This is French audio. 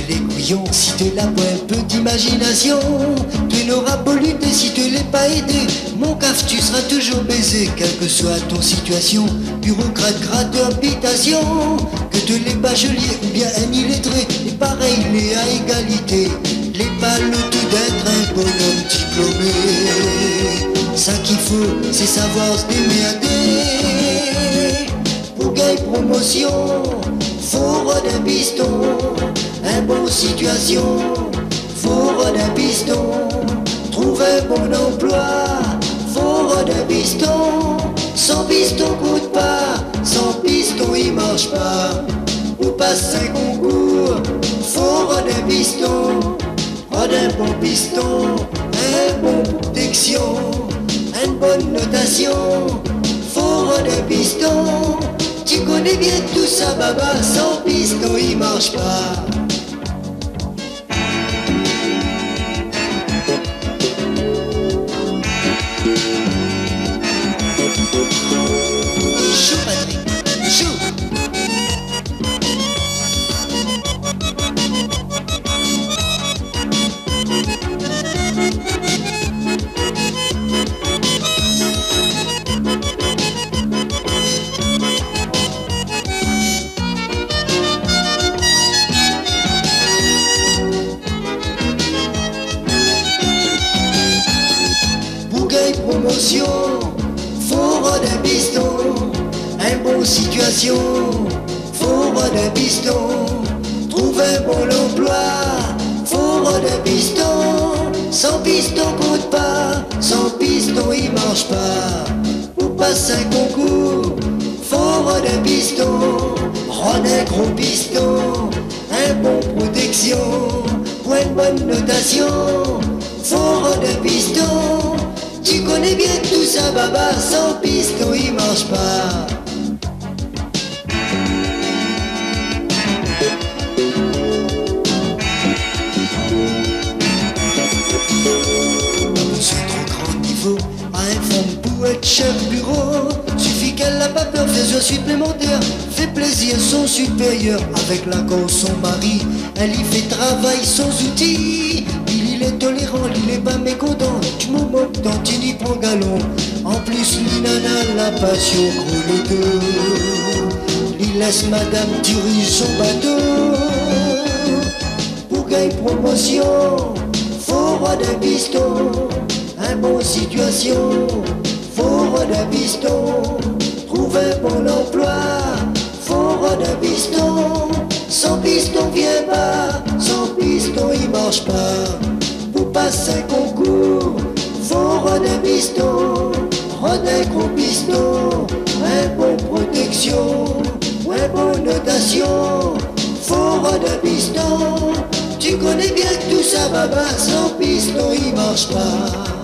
les couillons, si tu n'as pas un peu d'imagination, tu n'auras pas lutté si tu l'es pas aidé. Mon caf, tu seras toujours baisé, quelle que soit ton situation. Bureaucrate, gratteur, habitation, que tu l'es pas geôlier ou bien un illettré, et pareil, mais à égalité. Les balles tout d'être un bonhomme diplômé. Ça qu'il faut, c'est savoir se démerder. Pour gagner promotion, faut rôder un piston. Un bon situation, faut rôder un piston. Trouver un bon emploi, faut rôder un piston. Sans piston coûte pas, sans piston il marche pas. Pour passer un concours, faut rôder un piston. Rôder un bon piston, un bon protection, une bonne notation. Faut rôder un piston. Tu connais bien tout ça, baba, sans piston il marche pas. Chou Patrick, chou. Promotion, faut rôder un piston. Un bon situation, faut rôder un piston. Trouver un bon emploi, faut rôder un piston. Sans piston coûte pas, sans piston il marche pas. Pour passer un concours, faut rôder un piston. Rôder un gros piston, un bon protection, pour une bonne notation. Faut rôder un piston. Tu connais bien tout ça, baba, sans piston il marche pas. C'est trop grand niveau, à un femme pour être chef bureau. Suffit qu'elle n'a pas peur, fait un supplémentaire. Fait plaisir son supérieur, avec l'accord son mari. Elle y fait travail sans outils. Il est tolérant, il est pas mécontent. Du moment que tant il y prend galon. En plus, l'inana, la passion gros les deux. Il laisse madame diriger son bateau. Pour gagner promotion, faut rôder un piston. Un bon situation, faut rôder un piston. Trouver un bon emploi, faut rôder un piston. Sans piston vient pas, sans piston il marche pas. Pour passer un concours, faut rôder un piston. Rôder un gros piston, un bon protection, un bon notation. Faut rôder un piston. Tu connais bien tout ça, baba, sans piston il marche pas.